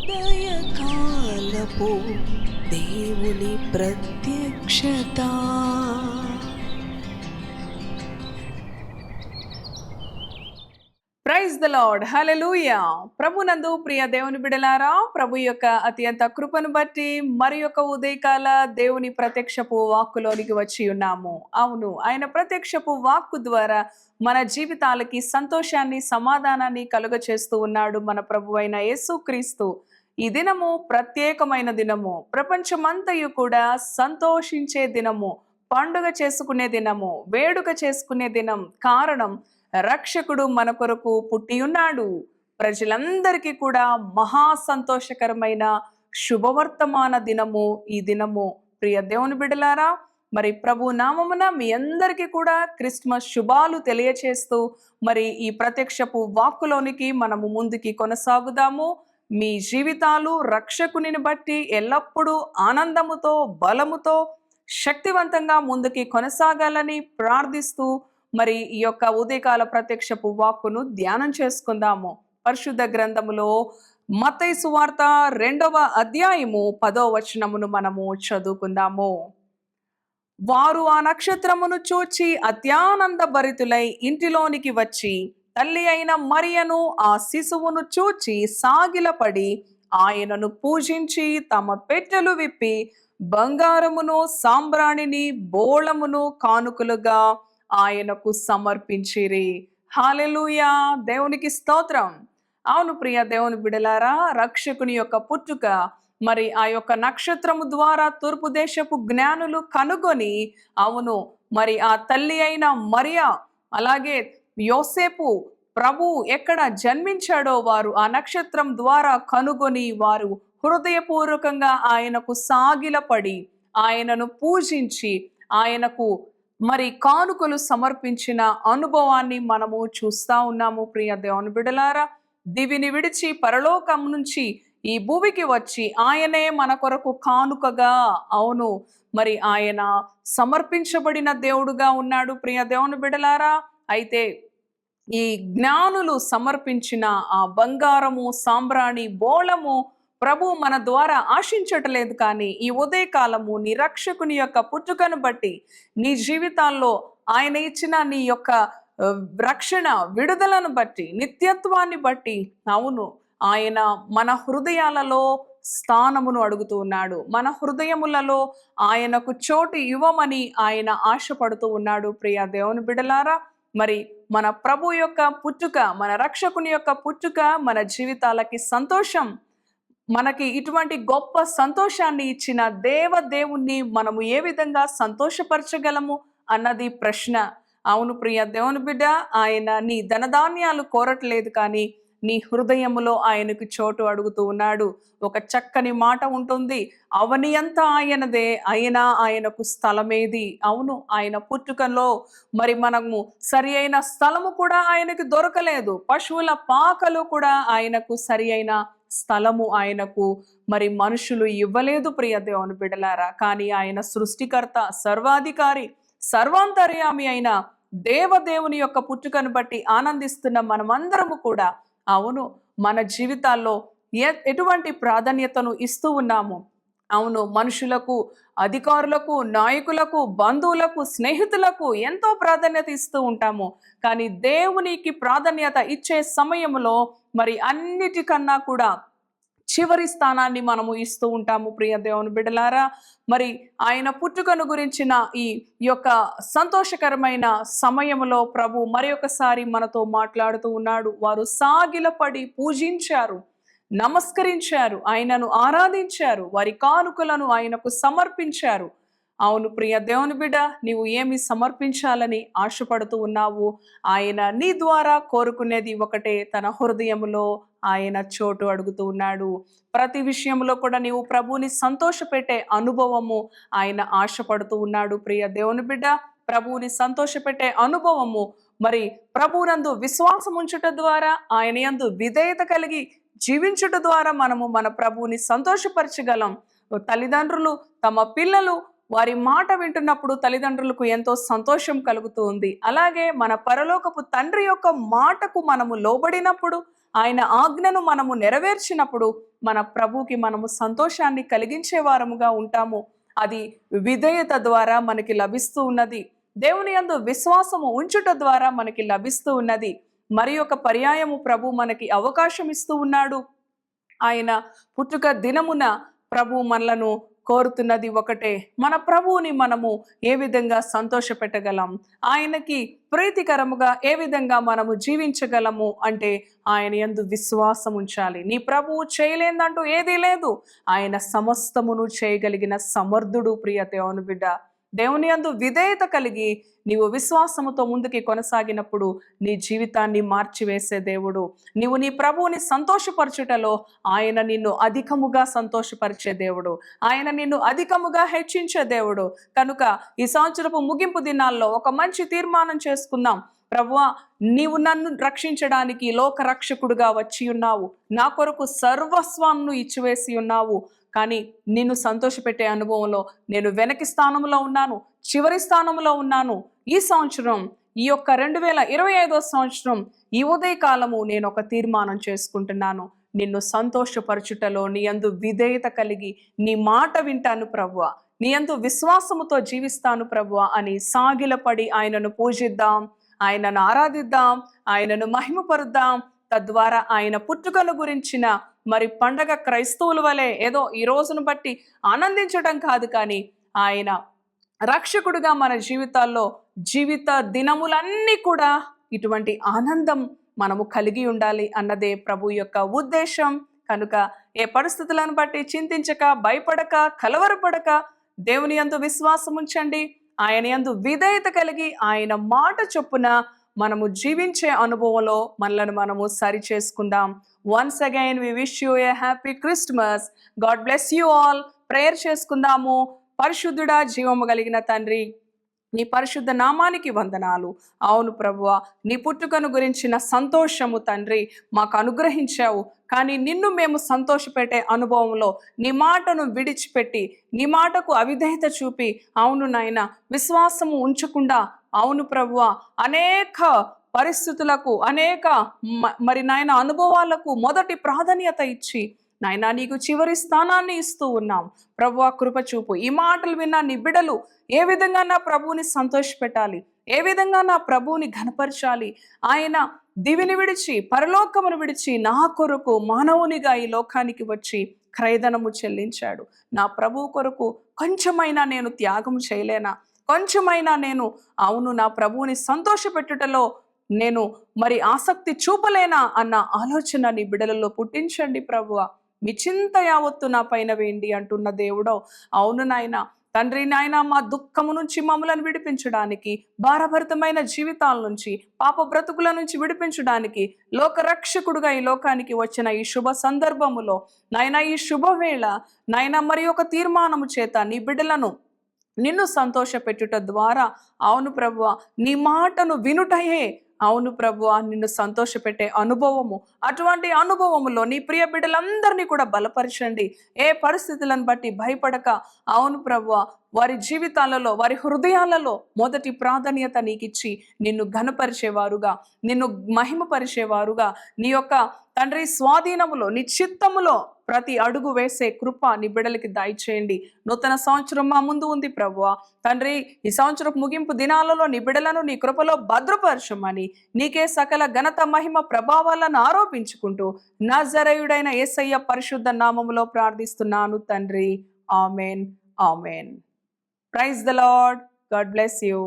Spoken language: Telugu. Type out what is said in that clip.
ఉదయకాలపు దేవుని ప్రత్యక్షత. ప్రైజ్ ద లార్డ్, హల్లెలూయా. ప్రభునందు ప్రియ దేవుని బిడలారా, ప్రభు యొక్క అత్యంత కృపను బట్టి మరి యొక్క ఉదయకాల దేవుని ప్రత్యక్షపు వాక్కులోనికి వచ్చి ఉన్నాము. అవును, ఆయన ప్రత్యక్షపు వాక్కు ద్వారా మన జీవితాలకి సంతోషాన్ని, సమాధానాన్ని కలుగచేస్తూ ఉన్నాడు మన ప్రభు అయిన యేసుక్రీస్తు. ఈ దినము ప్రత్యేకమైన దినము, ప్రపంచమంతయు కూడా సంతోషించే దినము, పండుగ చేసుకునే దినము, వేడుక చేసుకునే దినం. కారణం, రక్షకుడు మన కొరకు పుట్టి ఉన్నాడు. ప్రజలందరికీ కూడా మహా సంతోషకరమైన శుభవర్తమాన దినము ఈ దినము. ప్రియ దేవుని బిడ్డలారా, మరి ప్రభు నామమున మీ అందరికీ కూడా క్రిస్మస్ శుభాలు తెలియచేస్తూ మరి ఈ ప్రత్యక్షపు వాక్కులోనికి మనము ముందుకి కొనసాగుదాము. మీ జీవితాలు రక్షకునిని బట్టి ఎల్లప్పుడూ ఆనందముతో, బలముతో, శక్తివంతంగా ముందుకి కొనసాగాలని ప్రార్థిస్తూ మరి ఈ యొక్క ఉదయకాల ప్రత్యక్షపు వాక్కును ధ్యానం చేసుకుందాము. పరిశుద్ధ గ్రంథములో మత్తయి సువార్త 2వ అధ్యాయము 10వ వచనమును మనము చదువుకుందాము. వారు ఆ నక్షత్రమును చూచి అత్యానంద భరితులై ఇంటిలోనికి వచ్చి తల్లి అయిన మరియను ఆ శిశువును చూచి సాగిలపడి ఆయనను పూజించి తమ పెట్టెలు విప్పి బంగారమును, సాంబ్రాణిని, బోళమును కానుకలుగా ఆయనకు సమర్పించిరి. హల్లెలూయా, దేవునికి స్తోత్రం. అవును ప్రియ దేవుని బిడలారా, రక్షకుని యొక్క పుట్టుక మరి ఆ యొక్క నక్షత్రము ద్వారా తూర్పు దేశపు జ్ఞానులు కనుగొని, అవును మరి ఆ తల్లి అయిన మరియా అలాగే యోసేపు ప్రభు ఎక్కడ జన్మించాడో వారు ఆ నక్షత్రం ద్వారా కనుగొని వారు హృదయపూర్వకంగా ఆయనకు సాగిలపడి ఆయనను పూజించి ఆయనకు మరి కానుకలు సమర్పించిన అనుభవాన్ని మనము చూస్తా ఉన్నాము. ప్రియ దేవుని బిడలారా, దివిని విడిచి పరలోకం నుంచి ఈ భూమికి వచ్చి ఆయనే మన కొరకు కానుకగా, అవును మరి ఆయన సమర్పించబడిన దేవుడుగా ఉన్నాడు. ప్రియ దేవుని బిడలారా, అయితే ఈ జ్ఞానులు సమర్పించిన ఆ బంగారము, సాంబ్రాణి, బోళము ప్రభు మన ద్వారా ఆశించటలేదు. కానీ ఈ ఉదయకాలము నీ రక్షకుని యొక్క పుట్టుకను బట్టి, నీ జీవితాల్లో ఆయన ఇచ్చిన నీ యొక్క రక్షణ, విడుదలను బట్టి, నిత్యత్వాన్ని బట్టి, అవును ఆయన మన హృదయాలలో స్థానమును అడుగుతూ ఉన్నాడు. మన హృదయములలో ఆయనకు చోటు ఇవ్వమని ఆయన ఆశపడుతూ ఉన్నాడు. ప్రియ దేవుని బిడలారా, మరి మన ప్రభు యొక్క పుట్టుక, మన రక్షకుని యొక్క పుట్టుక మన జీవితాలకి సంతోషం. మనకి ఇటువంటి గొప్ప సంతోషాన్ని ఇచ్చిన దేవుణ్ణి మనము ఏ విధంగా సంతోషపరచగలము అన్నది ప్రశ్న. అవును ప్రియ దేవుని బిడ్డ, ఆయన నీ ధనధాన్యాలు కోరట్లేదు, కానీ నీ హృదయములో ఆయనకు చోటు అడుగుతూ ఉన్నాడు. ఒక చక్కని మాట ఉంటుంది, అవని అంతా ఆయనదే, అయినా ఆయనకు స్థలమేది. అవును, ఆయన పుట్టుకలో మరి మనము సరి అయిన స్థలము కూడా ఆయనకు దొరకలేదు. పశువుల పాకలు కూడా ఆయనకు సరి అయిన స్థలము ఆయనకు మరి మనుషులు ఇవ్వలేదు. ప్రియ దేవుని బిడలారా, కానీ ఆయన సృష్టికర్త, సర్వాధికారి, సర్వాంతర్యామి అయిన దేవుని యొక్క పుట్టుకను బట్టి ఆనందిస్తున్న మనమందరము కూడా, అవును మన జీవితాల్లో ఎటువంటి ప్రాధాన్యతను ఇస్తూ ఉన్నాము. అవును, మనుషులకు, అధికారులకు, నాయకులకు, బంధువులకు, స్నేహితులకు ఎంతో ప్రాధాన్యత ఇస్తూ ఉంటాము. కానీ దేవునికి ప్రాధాన్యత ఇచ్చే సమయంలో మరి అన్నిటికన్నా కూడా చివరి స్థానాన్ని మనము ఇస్తూ ఉంటాము. ప్రియ దేవుని బిడ్డలారా, మరి ఆయన పుట్టుకను గురించిన ఈ యొక్క సంతోషకరమైన సమయంలో ప్రభు మరి ఒకసారి మనతో మాట్లాడుతూ ఉన్నాడు. వారు సాగిలపడి పూజించారు, నమస్కరించారు, ఆయనను ఆరాధించారు, వారి కానుకలను ఆయనకు సమర్పించారు. అవును ప్రియ దేవుని బిడ్డ, నీవు ఏమి సమర్పించాలని ఆశపడుతూ ఉన్నావు? ఆయన నీ ద్వారా కోరుకునేది ఒకటే, తన హృదయములో ఆయన చోటు అడుగుతూ ఉన్నాడు. ప్రతి విషయంలో కూడా నీవు ప్రభువుని సంతోషపెట్టే అనుభవము ఆయన ఆశపడుతూ ఉన్నాడు. ప్రియ దేవుని బిడ్డ, ప్రభువుని సంతోషపెట్టే అనుభవము మరి ప్రభువునందు విశ్వాసం ఉంచుట ద్వారా, ఆయన యందు విధేయత కలిగి జీవించుట ద్వారా మనము మన ప్రభువుని సంతోషపరచగలం. తల్లిదండ్రులు తమ పిల్లలు వారి మాట వింటున్నప్పుడు తల్లిదండ్రులకు ఎంతో సంతోషం కలుగుతుంది. అలాగే మన పరలోకపు తండ్రి యొక్క మాటకు మనము లోబడినప్పుడు, ఆయన ఆజ్ఞను మనము నెరవేర్చినప్పుడు మన ప్రభుకి మనము సంతోషాన్ని కలిగించే వారముగా ఉంటాము. అది విధేయత ద్వారా మనకి లభిస్తూ ఉన్నది. దేవుని యందు విశ్వాసము ఉంచుట ద్వారా మనకి లభిస్తూ ఉన్నది. మరి ఒక పర్యాయము ప్రభు మనకి అవకాశం ఇస్తూ ఉన్నాడు. ఆయన పుట్టుక దినమున ప్రభు మనలను కోరుతున్నది ఒకటే, మన ప్రభువుని మనము ఏ విధంగా సంతోష పెట్టగలం, ఆయనకి ప్రీతికరముగా ఏ విధంగా మనము జీవించగలము అంటే ఆయన యందు విశ్వాసం ఉంచాలి. నీ ప్రభువు చేయలేదంటూ ఏదీ లేదు. ఆయన సమస్తమును చేయగలిగిన సమర్థుడు. ప్రియ దేవుని బిడ్డ, దేవుని యందు విధేయత కలిగి నీవు విశ్వాసముతో ముందుకి కొనసాగినప్పుడు నీ జీవితాన్ని మార్చివేసే దేవుడు. నీవు నీ ప్రభువుని సంతోషపరచుటలో ఆయన నిన్ను అధికముగా సంతోషపరిచే దేవుడు, ఆయన నిన్ను అధికముగా హెచ్చించే దేవుడు. కనుక ఈ సంవత్సరపు ముగింపు దినాల్లో ఒక మంచి తీర్మానం చేసుకుందాం. ప్రభువా, నీవు నన్ను రక్షించడానికి లోక రక్షకుడుగా వచ్చి ఉన్నావు, నా కొరకు సర్వస్వాన్ని ఇచ్చివేసి ఉన్నావు. కానీ నిన్ను సంతోషపెట్టే అనుభవంలో నేను వెనక స్థానంలో ఉన్నాను, చివరి స్థానంలో ఉన్నాను. ఈ సంవత్సరం, ఈ యొక్క 2025 సంవత్సరం, ఈ ఉదయకాలము నేను ఒక తీర్మానం చేసుకుంటున్నాను. నిన్ను సంతోషపరచుటలో నీ యందు విధేయత కలిగి నీ మాట వింటాను ప్రభువా, నీ యందు విశ్వాసముతో జీవిస్తాను ప్రభువా అని సాగిలపడి ఆయనను పూజిద్దాం, ఆయనను ఆరాధిద్దాం, ఆయనను మహిమపరుద్దాం. తద్వారా ఆయన పుట్టుకను గురించిన మరి పండగ క్రైస్తవుల వలె ఏదో ఈ రోజును బట్టి ఆనందించడం కాదు, కానీ ఆయన రక్షకుడుగా మన జీవితాల్లో జీవిత దినములన్నీ కూడా ఇటువంటి ఆనందం మనము కలిగి ఉండాలి అన్నదే ప్రభు యొక్క ఉద్దేశం. కనుక ఏ పరిస్థితులను బట్టి చింతించక, భయపడక, కలవరపడక దేవుని యందు విశ్వాసం ఉంచండి. ఆయన యందు విధేయత కలిగి ఆయన మాట చొప్పున మనము జీవించే అనుభవంలో మనలను మనము సరి చేసుకుందాం. Once again we wish you a happy Christmas. God bless you all. Prayer చేసుకుందాము. పరిశుద్ధుడా, జీవము కలిగిన తండ్రి, నీ పరిశుద్ధ నామానికి వందనాలు. అవును ప్రభువా, నీ పుట్టుకను గురించిన సంతోషము తండ్రి మాకు అనుగ్రహించావు. కానీ నిన్ను మేము సంతోషపెట్టే అనుభవంలో నీ మాటను విడిచిపెట్టి, నీ మాటకు అవిధేయత చూపి, అవును నాయన, విశ్వాసము ఉంచకుండా, అవును ప్రభువా, అనేక పరిస్థితులకు, అనేక మరి నాయన అనుభవాలకు మొదటి ప్రాధాన్యత ఇచ్చి నాయనా నీకు చివరి స్థానాన్ని ఇస్తూ ఉన్నాం. ప్రభువా, కృప చూపు. ఈ మాటలు విన్న నీ బిడ్డలు ఏ విధంగా నా ప్రభువుని సంతోషపెట్టాలి, ఏ విధంగా నా ప్రభువుని ఘనపరచాలి, ఆయన దివిని విడిచి పరలోకమును విడిచి నా కొరకు మానవునిగా ఈ లోకానికి వచ్చి క్రయధనము చెల్లించాడు. నా ప్రభువు కొరకు కొంచెమైనా నేను త్యాగం చేయలేనా? కొంచెమైనా నేను అవును నా ప్రభువుని సంతోషపెట్టుటలో నేను మరి ఆసక్తి చూపలేనా అన్న ఆలోచన నీ బిడ్డలలో పుట్టించండి ప్రభువా. మీ చింత యావత్తు నా పైన వేయండి అంటున్న దేవుడో, అవును నాయన తండ్రి, నాయన మా దుఃఖము నుంచి మమ్మలను విడిపించడానికి, భారభరితమైన జీవితాల నుంచి, పాప బ్రతుకుల నుంచి విడిపించడానికి లోక రక్షకుడుగా ఈ లోకానికి వచ్చిన ఈ శుభ సందర్భములో నాయన, ఈ శుభవేళ నాయన, మరి ఒక తీర్మానము చేత నీ బిడ్డలను నిన్ను సంతోషపెట్టుట ద్వారా, అవును ప్రభువా, నీ మాటను వినుటయే అవును ప్రభువా నిన్ను సంతోషపెట్టే అనుభవము. అటువంటి అనుభవములో నీ ప్రియ బిడ్డలందరినీ కూడా బలపరచండి. ఏ పరిస్థితులను బట్టి భయపడక, అవును ప్రభువా, వారి జీవితాలలో, వారి హృదయాలలో మొదటి ప్రాధాన్యత నీకిచ్చి నిన్ను ఘనపరిచేవారుగా, నిన్ను మహిమపరిచేవారుగా, నీ యొక్క తండ్రి స్వాధీనములో, నీ చిత్తములో ప్రతి అడుగు వేసే కృప నీ బిడ్డలకి దయచేయండి. నూతన సంవత్సరం మా ముందు ఉంది ప్రభువా. తండ్రి, ఈ సంవత్సరం ముగింపు దినాలలో నీ బిడ్డలను నీ కృపలో భద్రపరచమని నీకే సకల ఘనత, మహిమ, ప్రభావాలను ఆరోపించుకుంటూ నజరేయుడైన యేసయ్య పరిశుద్ధ నామములో ప్రార్థిస్తున్నాను తండ్రి. Amen, amen. Praise the Lord. God bless you.